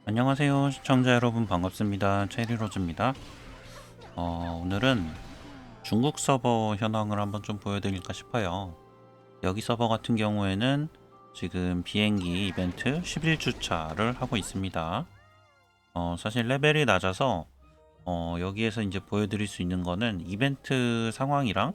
안녕하세요 시청자 여러분, 반갑습니다. 체리로즈입니다. 오늘은 중국 서버 현황을 한번 좀 보여드릴까 싶어요. 여기 서버 같은 경우에는 지금 비행기 이벤트 11주차를 하고 있습니다. 사실 레벨이 낮아서 여기에서 이제 보여드릴 수 있는 거는 이벤트 상황이랑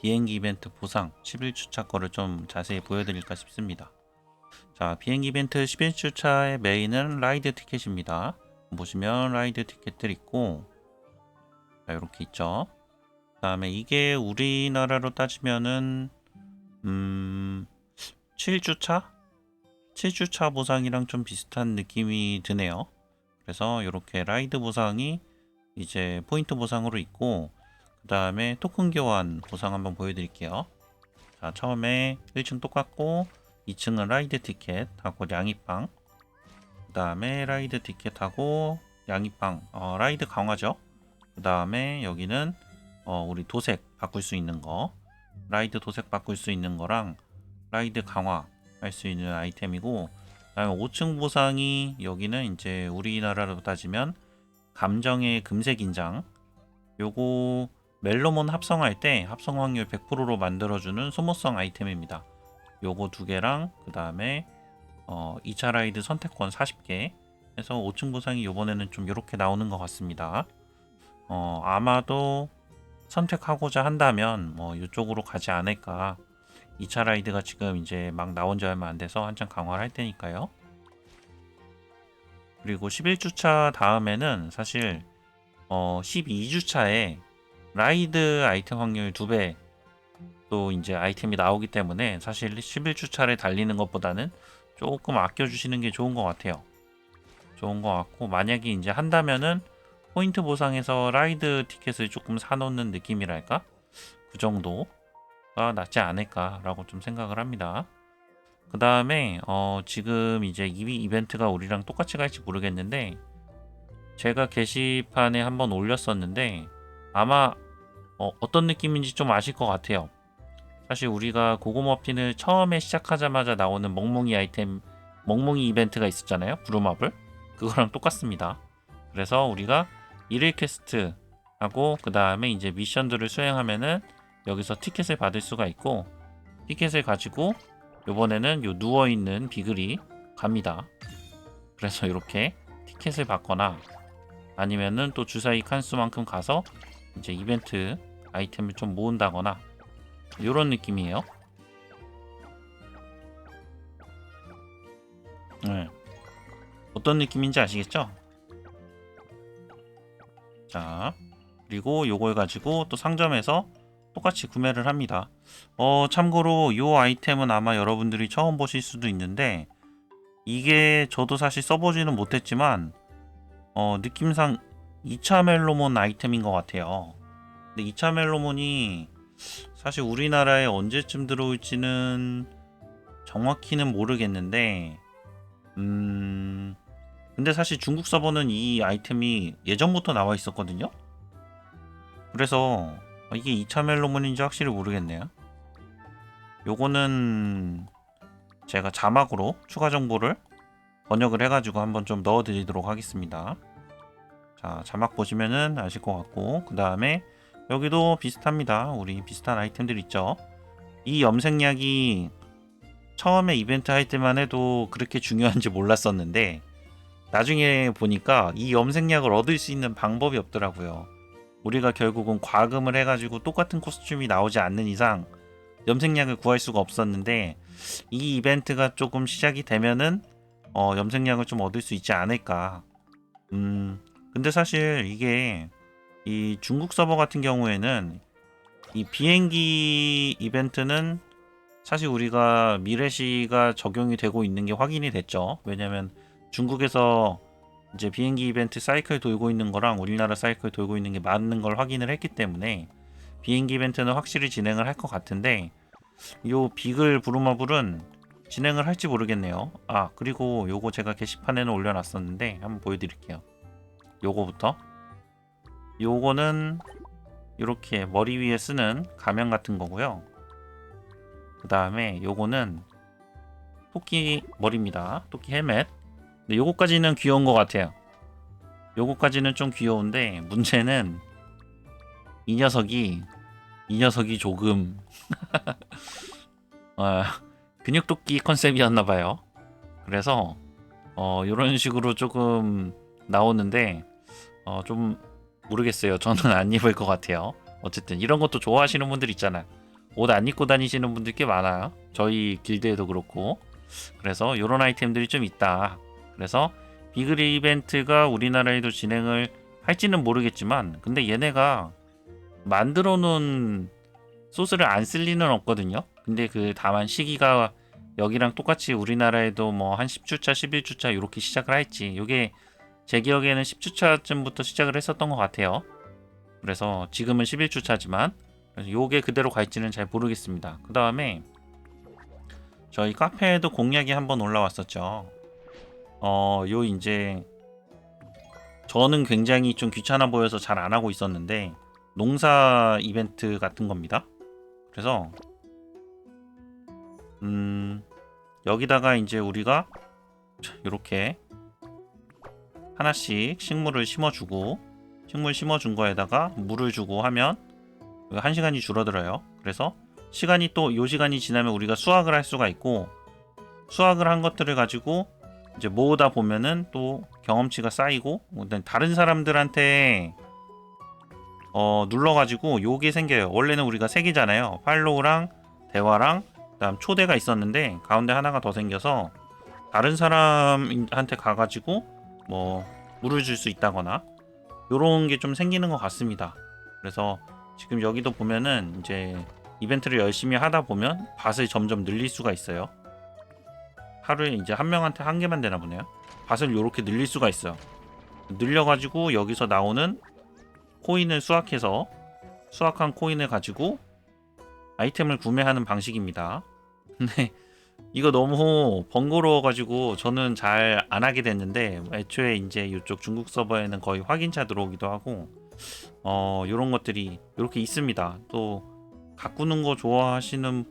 비행기 이벤트 보상 11주차 거를 좀 자세히 보여드릴까 싶습니다. 자, 비행기 이벤트 11주차의 메인은 라이드 티켓입니다. 보시면 라이드 티켓들 있고, 자, 이렇게 있죠. 그 다음에 이게 우리나라로 따지면은 7주차? 7주차 보상이랑 좀 비슷한 느낌이 드네요. 그래서 이렇게 라이드 보상이 이제 포인트 보상으로 있고, 그 다음에 토큰 교환 보상 한번 보여드릴게요. 자, 처음에 1층 똑같고 2층은 라이드 티켓 하고 양이빵, 그 다음에 라이드 티켓하고 양이빵, 라이드 강화죠. 그 다음에 여기는 우리 도색 바꿀 수 있는 거, 라이드 도색 바꿀 수 있는 거랑 라이드 강화 할 수 있는 아이템이고, 그 다음에 5층 보상이 여기는 이제 우리나라로 따지면 감정의 금색 인장, 요거 멜로몬 합성할 때 합성 확률 100%로 만들어주는 소모성 아이템입니다. 요거 두 개랑 그 다음에 2차 라이드 선택권 40개 해서 5층 보상이 요번에는 좀 이렇게 나오는 것 같습니다. 아마도 선택하고자 한다면 뭐 이쪽으로 가지 않을까. 2차 라이드가 지금 이제 막 나온 지 얼마 안 돼서 한참 강화를 할 테니까요. 그리고 11주차 다음에는 사실 12주차에 라이드 아이템 확률 2배 또 이제 아이템이 나오기 때문에 사실 11주차를 달리는 것보다는 조금 아껴주시는 게 좋은 것 같아요. 좋은 것 같고, 만약에 이제 한다면은 포인트 보상에서 라이드 티켓을 조금 사놓는 느낌이랄까? 그 정도가 낫지 않을까라고 좀 생각을 합니다. 그 다음에 지금 이제 이벤트가 우리랑 똑같이 갈지 모르겠는데, 제가 게시판에 한번 올렸었는데 아마 어떤 느낌인지 좀 아실 것 같아요. 사실 우리가 고고머핀을 처음에 시작하자마자 나오는 멍멍이 아이템, 멍멍이 이벤트가 있었잖아요. 브루마블. 그거랑 똑같습니다. 그래서 우리가 1일 퀘스트 하고 그 다음에 이제 미션들을 수행하면은 여기서 티켓을 받을 수가 있고, 티켓을 가지고 요번에는 요 누워있는 비글이 갑니다. 그래서 이렇게 티켓을 받거나 아니면은 또 주사위 칸수만큼 가서 이제 이벤트 아이템을 좀 모은다거나 이런 느낌이에요. 네. 어떤 느낌인지 아시겠죠? 자, 그리고 요걸 가지고 또 상점에서 똑같이 구매를 합니다. 참고로 요 아이템은 아마 여러분들이 처음 보실 수도 있는데, 이게 저도 사실 써보지는 못했지만 느낌상 2차 멜로몬 아이템인 것 같아요. 근데 2차 멜로몬이 사실 우리나라에 언제쯤 들어올지는 정확히는 모르겠는데, 근데 사실 중국 서버는 이 아이템이 예전부터 나와 있었거든요. 그래서 이게 2차 멜로몬인지 확실히 모르겠네요. 요거는 제가 자막으로 추가 정보를 번역을 해가지고 한번 좀 넣어드리도록 하겠습니다. 자, 자막 보시면은 아실 것 같고, 그 다음에 여기도 비슷합니다. 우리 비슷한 아이템들 있죠. 이 염색약이 처음에 이벤트 할 때만 해도 그렇게 중요한지 몰랐었는데, 나중에 보니까 이 염색약을 얻을 수 있는 방법이 없더라고요. 우리가 결국은 과금을 해가지고 똑같은 코스튬이 나오지 않는 이상 염색약을 구할 수가 없었는데, 이 이벤트가 조금 시작이 되면은 염색약을 좀 얻을 수 있지 않을까. 근데 사실 이게 이 중국 서버 같은 경우에는 이 비행기 이벤트는 사실 우리가 미래시가 적용이 되고 있는 게 확인이 됐죠. 왜냐면 중국에서 이제 비행기 이벤트 사이클 돌고 있는 거랑 우리나라 사이클 돌고 있는 게 맞는 걸 확인을 했기 때문에 비행기 이벤트는 확실히 진행을 할 것 같은데, 요 비글 브루마블은 진행을 할지 모르겠네요. 아, 그리고 요거 제가 게시판에는 올려놨었는데 한번 보여드릴게요. 요거부터, 요거는 이렇게 머리 위에 쓰는 가면 같은 거고요. 그 다음에 요거는 토끼 머리입니다. 토끼 헬멧. 근데 요거까지는 귀여운 것 같아요. 요거까지는 좀 귀여운데 문제는 이 녀석이 조금 근육도끼 컨셉이었나봐요. 그래서 요런 식으로 조금 나오는데 좀 모르겠어요. 저는 안 입을 것 같아요. 어쨌든 이런 것도 좋아하시는 분들 있잖아요. 옷 안 입고 다니시는 분들 꽤 많아요. 저희 길드에도 그렇고. 그래서 요런 아이템들이 좀 있다. 그래서 비글 이벤트가 우리나라에도 진행을 할지는 모르겠지만 근데 얘네가 만들어 놓은 소스를 안 쓸 리는 없거든요. 근데 그 다만 시기가 여기랑 똑같이 우리나라에도 뭐 한 10주차, 11주차 이렇게 시작을 할지 요게 제 기억에는 10주차쯤부터 시작을 했었던 것 같아요. 그래서 지금은 11주차지만 요게 그대로 갈지는 잘 모르겠습니다. 그 다음에 저희 카페에도 공략이 한번 올라왔었죠. 요 이제 저는 굉장히 좀 귀찮아 보여서 잘 안 하고 있었는데 농사 이벤트 같은 겁니다. 그래서 여기다가 이제 우리가 이렇게 하나씩 식물을 심어주고 식물 심어준 거에다가 물을 주고 하면 1시간이 줄어들어요. 그래서 시간이 또 요 시간이 지나면 우리가 수확을 할 수가 있고 수확을 한 것들을 가지고 이제 모으다 보면은 또 경험치가 쌓이고 다른 사람들한테 눌러가지고 요게 생겨요. 원래는 우리가 3개잖아요. 팔로우랑 대화랑 그다음 초대가 있었는데 가운데 하나가 더 생겨서 다른 사람한테 가가지고 뭐 물을 줄 수 있다거나 요런 게 좀 생기는 것 같습니다. 그래서 지금 여기도 보면은 이제 이벤트를 열심히 하다 보면 밭을 점점 늘릴 수가 있어요. 하루에 이제 한 명한테 1개만 되나 보네요. 밭을 요렇게 늘릴 수가 있어요. 늘려가지고 여기서 나오는 코인을 수확해서 수확한 코인을 가지고 아이템을 구매하는 방식입니다. 근데 이거 너무 번거로워가지고 저는 잘 안 하게 됐는데 애초에 이제 이쪽 중국 서버에는 거의 확인차 들어오기도 하고 요런 것들이 이렇게 있습니다. 또 가꾸는 거 좋아하시는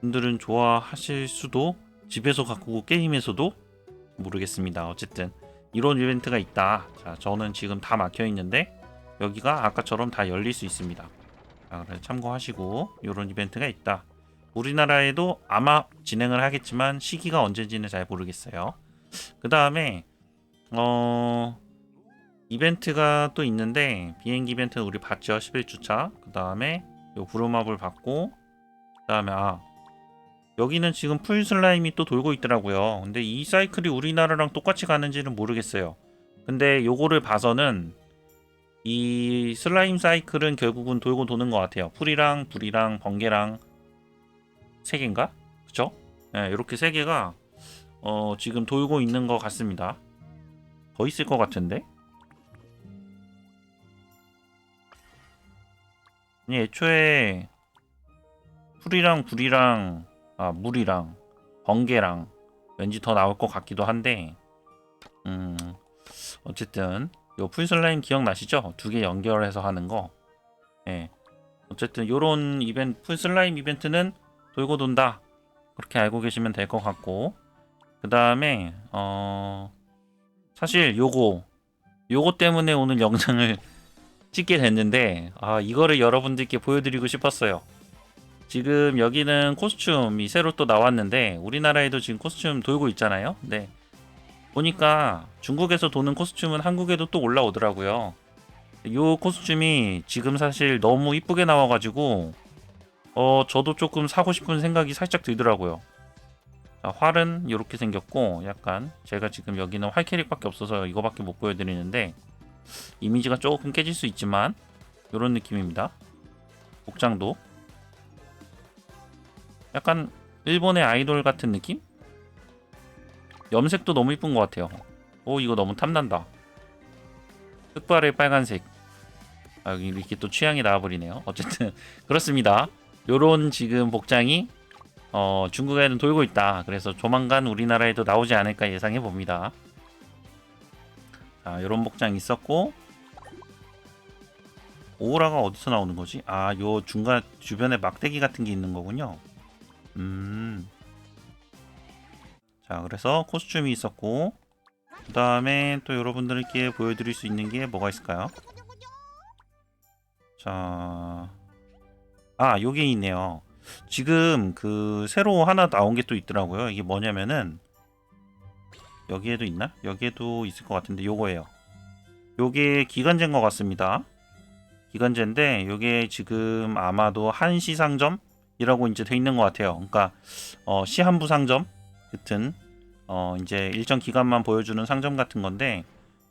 분들은 좋아하실 수도 집에서 가꾸고 게임에서도 모르겠습니다. 어쨌든 이런 이벤트가 있다. 자, 저는 지금 다 막혀 있는데 여기가 아까처럼 다 열릴 수 있습니다. 자, 그래서 참고하시고 이런 이벤트가 있다. 우리나라에도 아마 진행을 하겠지만 시기가 언제인지는 잘 모르겠어요. 그 다음에 이벤트가 또 있는데 비행기 이벤트는 우리 봤죠. 11주차. 그 다음에 요 브루마블 받고 그 다음에 여기는 지금 풀 슬라임이 또 돌고 있더라고요. 근데 이 사이클이 우리나라랑 똑같이 가는지는 모르겠어요. 근데 요거를 봐서는 이 슬라임 사이클은 결국은 돌고 도는 것 같아요. 풀이랑 불이랑 번개랑 3개인가? 그쵸? 네, 이렇게 3개가 지금 돌고 있는 것 같습니다. 더 있을 것 같은데? 애초에 풀이랑 불이랑 물이랑 번개랑 왠지 더 나올 것 같기도 한데 어쨌든 요 풀슬라임 기억나시죠? 2개 연결해서 하는 거. 예. 어쨌든 요런 이벤트 풀슬라임 이벤트는 돌고 돈다 그렇게 알고 계시면 될 것 같고 그 다음에 사실 요거 때문에 오늘 영상을 찍게 됐는데 이거를 여러분들께 보여드리고 싶었어요. 지금 여기는 코스튬이 새로 또 나왔는데 우리나라에도 지금 코스튬 돌고 있잖아요. 네. 보니까 중국에서 도는 코스튬은 한국에도 또 올라오더라고요. 요 코스튬이 지금 사실 너무 이쁘게 나와가지고 저도 조금 사고 싶은 생각이 살짝 들더라고요. 자, 활은 이렇게 생겼고 약간 제가 지금 여기는 활 캐릭밖에 없어서 이거밖에 못 보여드리는데 이미지가 조금 깨질 수 있지만 이런 느낌입니다. 복장도 약간 일본의 아이돌 같은 느낌? 염색도 너무 이쁜 것 같아요. 이거 너무 탐난다. 흑발에 빨간색. 이렇게 또 취향이 나와버리네요. 어쨌든 그렇습니다. 요런 지금 복장이 중국에는 돌고 있다. 그래서 조만간 우리나라에도 나오지 않을까 예상해 봅니다. 자, 요런 복장 있었고 오라가 어디서 나오는 거지? 요 중간 주변에 막대기 같은 게 있는 거군요. 자, 그래서 코스튬이 있었고 그 다음에 또 여러분들께 보여드릴 수 있는 게 뭐가 있을까요? 자, 요게 있네요. 지금 그 새로 하나 나온 게 또 있더라고요. 이게 뭐냐면은 여기에도 있나? 여기에도 있을 것 같은데 요거예요. 요게 기간제인 것 같습니다. 기간제인데 요게 지금 아마도 한시 상점이라고 이제 돼 있는 것 같아요. 그러니까 시한부 상점 같은 이제 일정 기간만 보여주는 상점 같은 건데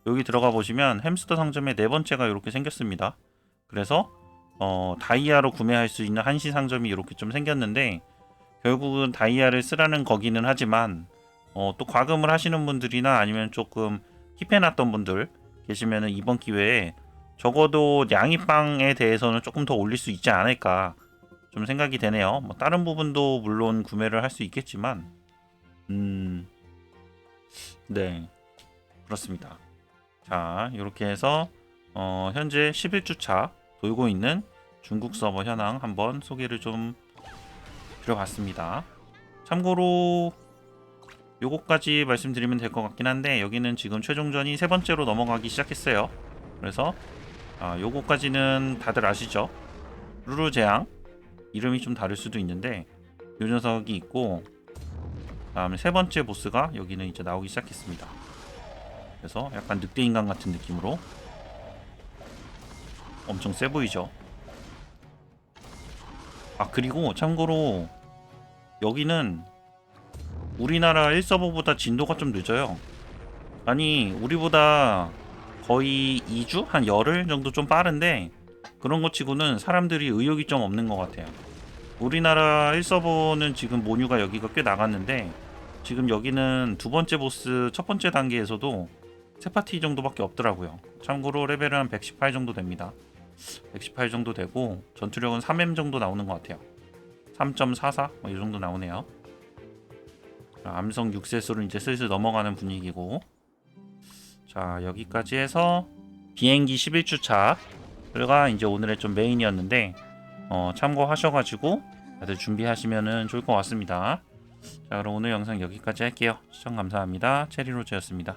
여기 들어가 보시면 햄스터 상점의 네 번째가 이렇게 생겼습니다. 그래서 다이아로 구매할 수 있는 한시 상점이 이렇게 좀 생겼는데 결국은 다이아를 쓰라는 거기는 하지만 또 과금을 하시는 분들이나 아니면 조금 킵해놨던 분들 계시면은 이번 기회에 적어도 양이빵에 대해서는 조금 더 올릴 수 있지 않을까 좀 생각이 되네요. 뭐 다른 부분도 물론 구매를 할 수 있겠지만 네, 그렇습니다. 자, 이렇게 해서 현재 11주차 돌고 있는 중국 서버 현황 한번 소개를 좀 드려봤습니다. 참고로 요거까지 말씀드리면 될 것 같긴 한데 여기는 지금 최종전이 세 번째로 넘어가기 시작했어요. 그래서 요거까지는 다들 아시죠? 루루제앙 이름이 좀 다를 수도 있는데 요 녀석이 있고 다음에 세 번째 보스가 여기는 이제 나오기 시작했습니다. 그래서 약간 늑대인간 같은 느낌으로 엄청 세 보이죠. 그리고 참고로 여기는 우리나라 1서버보다 진도가 좀 늦어요. 아니 우리보다 거의 2주? 한 열흘 정도 좀 빠른데 그런 것 치고는 사람들이 의욕이 좀 없는 것 같아요. 우리나라 1서버는 지금 모뉴가 여기가 꽤 나갔는데 지금 여기는 두 번째 보스 첫 번째 단계에서도 세 파티 정도밖에 없더라고요. 참고로 레벨은 한 118 정도 됩니다. 118 정도 되고 전투력은 3M 정도 나오는 것 같아요. 3.44? 뭐 이 정도 나오네요. 암성 6세수로 이제 슬슬 넘어가는 분위기고 자 여기까지 해서 비행기 11주차가 이제 오늘의 좀 메인이었는데 참고하셔가지고 다들 준비하시면 좋을 것 같습니다. 자 그럼 오늘 영상 여기까지 할게요. 시청 감사합니다. 체리로즈였습니다.